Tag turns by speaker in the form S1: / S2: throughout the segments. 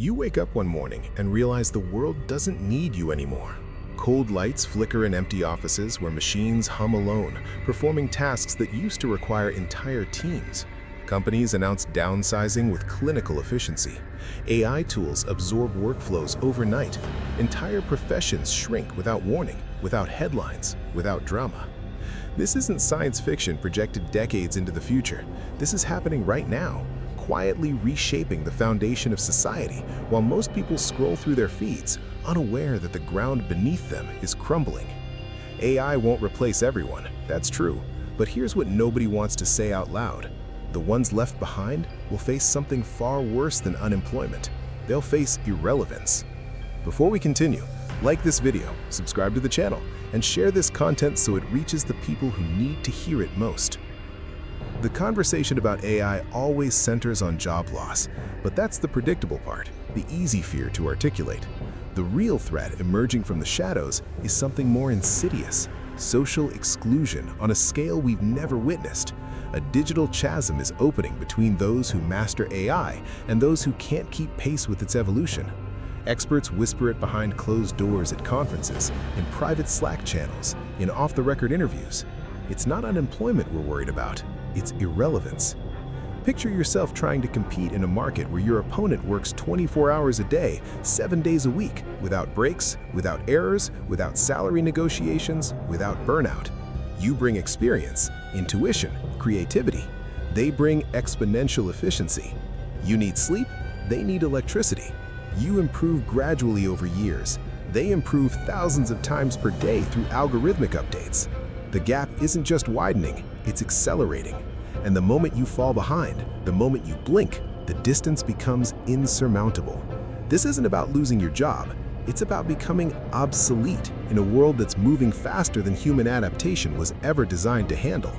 S1: You wake up one morning and realize the world doesn't need you anymore. Cold lights flicker in empty offices where machines hum alone, performing tasks that used to require entire teams. Companies announce downsizing with clinical efficiency. AI tools absorb workflows overnight. Entire professions shrink without warning, without headlines, without drama. This isn't science fiction projected decades into the future. This is happening right now, quietly reshaping the foundation of society while most people scroll through their feeds, unaware that the ground beneath them is crumbling. AI won't replace everyone, that's true, but here's what nobody wants to say out loud. The ones left behind will face something far worse than unemployment. They'll face irrelevance. Before we continue, like this video, subscribe to the channel, and share this content so it reaches the people who need to hear it most. The conversation about AI always centers on job loss, but that's the predictable part, the easy fear to articulate. The real threat emerging from the shadows is something more insidious, social exclusion on a scale we've never witnessed. A digital chasm is opening between those who master AI and those who can't keep pace with its evolution. Experts whisper it behind closed doors at conferences, in private Slack channels, in off-the-record interviews. It's not unemployment we're worried about. It's irrelevance. Picture yourself trying to compete in a market where your opponent works 24 hours a day, 7 days a week, without breaks, without errors, without salary negotiations, without burnout. You bring experience, intuition, creativity. They bring exponential efficiency. You need sleep, they need electricity. You improve gradually over years. They improve thousands of times per day through algorithmic updates. The gap isn't just widening, it's accelerating. And the moment you fall behind, the moment you blink, the distance becomes insurmountable. This isn't about losing your job. It's about becoming obsolete in a world that's moving faster than human adaptation was ever designed to handle.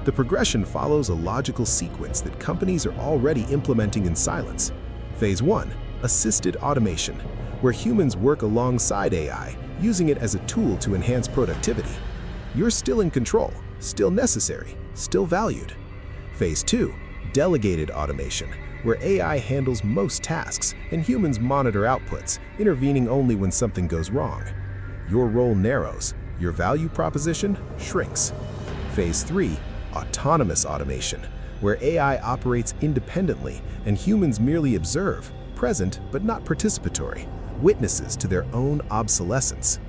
S1: The progression follows a logical sequence that companies are already implementing in silence. Phase 1, assisted automation, where humans work alongside AI, using it as a tool to enhance productivity. You're still in control, still necessary, still valued. Phase 2, delegated automation, where AI handles most tasks and humans monitor outputs, intervening only when something goes wrong. Your role narrows, your value proposition shrinks. Phase 3, autonomous automation, where AI operates independently and humans merely observe, present but not participatory, witnesses to their own obsolescence.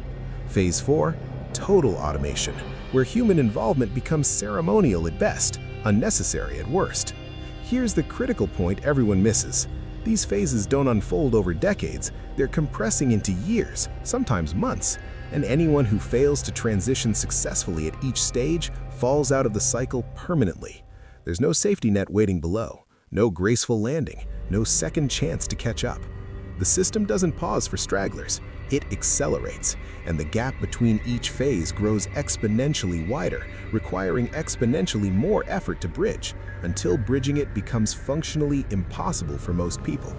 S1: Phase 4, total automation, where human involvement becomes ceremonial at best, unnecessary at worst. Here's the critical point everyone misses. These phases don't unfold over decades, they're compressing into years, sometimes months, and anyone who fails to transition successfully at each stage falls out of the cycle permanently. There's no safety net waiting below, no graceful landing, no second chance to catch up. The system doesn't pause for stragglers, it accelerates, and the gap between each phase grows exponentially wider, requiring exponentially more effort to bridge, until bridging it becomes functionally impossible for most people.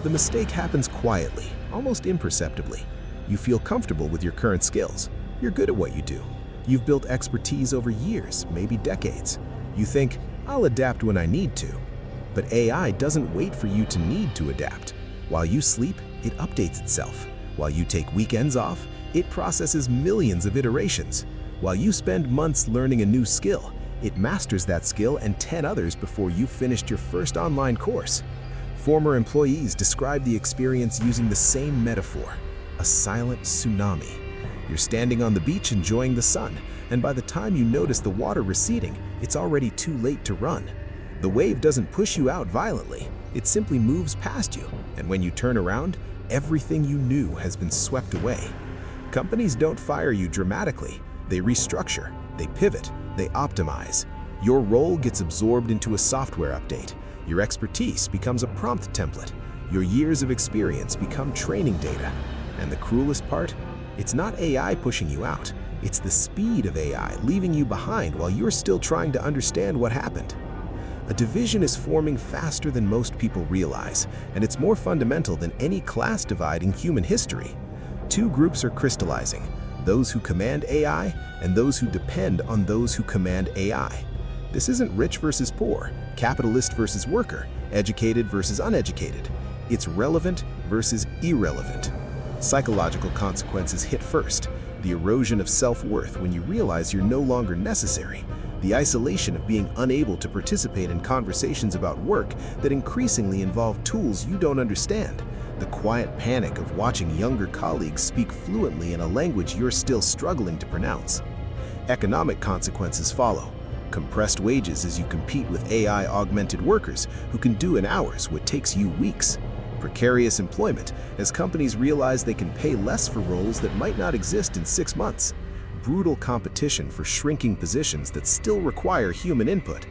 S1: The mistake happens quietly, almost imperceptibly. You feel comfortable with your current skills. You're good at what you do. You've built expertise over years, maybe decades. You think, I'll adapt when I need to. But AI doesn't wait for you to need to adapt. While you sleep, it updates itself. While you take weekends off, it processes millions of iterations. While you spend months learning a new skill, it masters that skill and 10 others before you've finished your first online course. Former employees describe the experience using the same metaphor, a silent tsunami. You're standing on the beach enjoying the sun, and by the time you notice the water receding, it's already too late to run. The wave doesn't push you out violently, it simply moves past you, and when you turn around, everything you knew has been swept away. Companies don't fire you dramatically. They restructure, they pivot, they optimize. Your role gets absorbed into a software update. Your expertise becomes a prompt template. Your years of experience become training data. And the cruelest part? It's not AI pushing you out. It's the speed of AI leaving you behind while you're still trying to understand what happened. A division is forming faster than most people realize, and it's more fundamental than any class divide in human history. Two groups are crystallizing, those who command AI and those who depend on those who command AI. This isn't rich versus poor, capitalist versus worker, educated versus uneducated. It's relevant versus irrelevant. Psychological consequences hit first. The erosion of self-worth when you realize you're no longer necessary. The isolation of being unable to participate in conversations about work that increasingly involve tools you don't understand. The quiet panic of watching younger colleagues speak fluently in a language you're still struggling to pronounce. Economic consequences follow. Compressed wages as you compete with AI-augmented workers who can do in hours what takes you weeks. Precarious employment as companies realize they can pay less for roles that might not exist in 6 months. Brutal competition for shrinking positions that still require human input.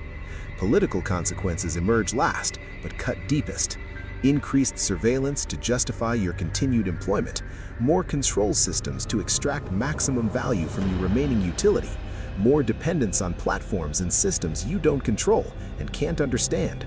S1: Political consequences emerge last, but cut deepest. Increased surveillance to justify your continued employment, more control systems to extract maximum value from your remaining utility, more dependence on platforms and systems you don't control and can't understand.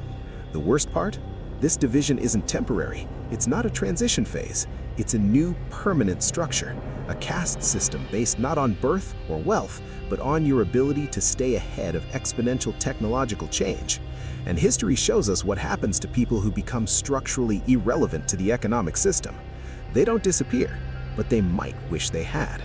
S1: The worst part? This division isn't temporary. It's not a transition phase. It's a new, permanent structure, a caste system based not on birth or wealth, but on your ability to stay ahead of exponential technological change. And history shows us what happens to people who become structurally irrelevant to the economic system. They don't disappear, but they might wish they had.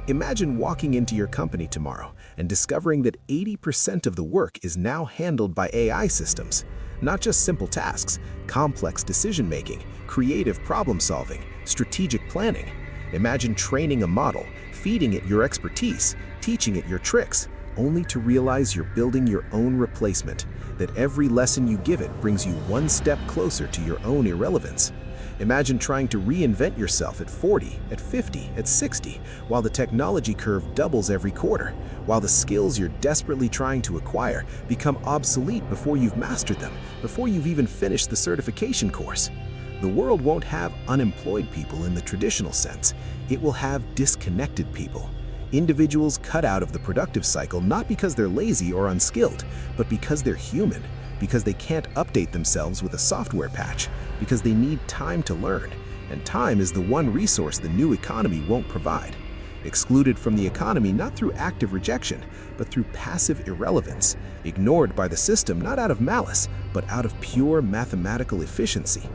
S1: Imagine walking into your company tomorrow and discovering that 80% of the work is now handled by AI systems. Not just simple tasks, complex decision-making, creative problem-solving, strategic planning. Imagine training a model, feeding it your expertise, teaching it your tricks, only to realize you're building your own replacement, that every lesson you give it brings you one step closer to your own irrelevance. Imagine trying to reinvent yourself at 40, at 50, at 60, while the technology curve doubles every quarter, while the skills you're desperately trying to acquire become obsolete before you've mastered them, before you've even finished the certification course. The world won't have unemployed people in the traditional sense. It will have disconnected people. Individuals cut out of the productive cycle not because they're lazy or unskilled, but because they're human, because they can't update themselves with a software patch, because they need time to learn, and time is the one resource the new economy won't provide. Excluded from the economy not through active rejection, but through passive irrelevance, ignored by the system not out of malice, but out of pure mathematical efficiency.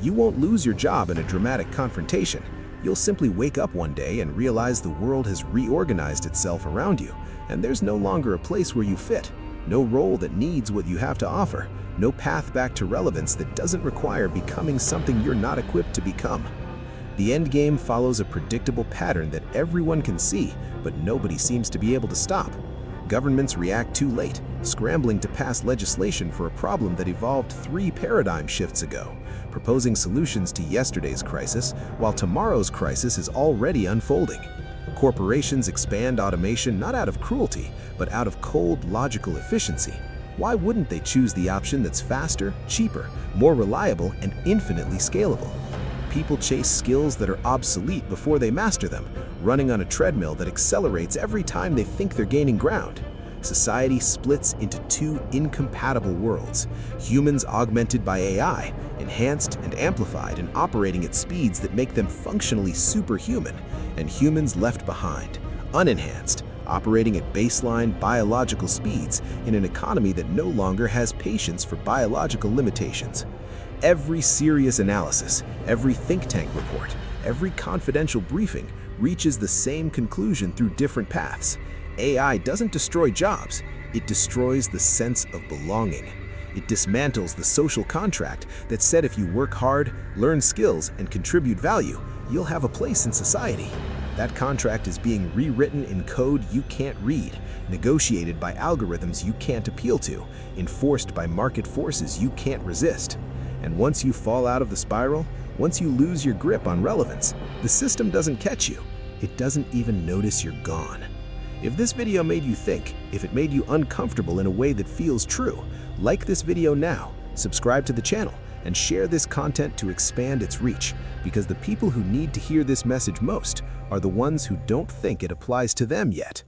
S1: You won't lose your job in a dramatic confrontation. You'll simply wake up one day and realize the world has reorganized itself around you, and there's no longer a place where you fit. No role that needs what you have to offer, no path back to relevance that doesn't require becoming something you're not equipped to become. The end game follows a predictable pattern that everyone can see, but nobody seems to be able to stop. Governments react too late, scrambling to pass legislation for a problem that evolved 3 paradigm shifts ago, proposing solutions to yesterday's crisis while tomorrow's crisis is already unfolding. Corporations expand automation not out of cruelty, but out of cold, logical efficiency. Why wouldn't they choose the option that's faster, cheaper, more reliable, and infinitely scalable? People chase skills that are obsolete before they master them, running on a treadmill that accelerates every time they think they're gaining ground. Society splits into 2 incompatible worlds: humans augmented by AI, enhanced and amplified and operating at speeds that make them functionally superhuman, and humans left behind, unenhanced, operating at baseline biological speeds in an economy that no longer has patience for biological limitations. Every serious analysis, every think tank report, every confidential briefing reaches the same conclusion through different paths. AI doesn't destroy jobs, it destroys the sense of belonging. It dismantles the social contract that said if you work hard, learn skills, and contribute value, you'll have a place in society. That contract is being rewritten in code you can't read, negotiated by algorithms you can't appeal to, enforced by market forces you can't resist. And once you fall out of the spiral, once you lose your grip on relevance, the system doesn't catch you. It doesn't even notice you're gone. If this video made you think, if it made you uncomfortable in a way that feels true, like this video now, subscribe to the channel, and share this content to expand its reach, because the people who need to hear this message most are the ones who don't think it applies to them yet.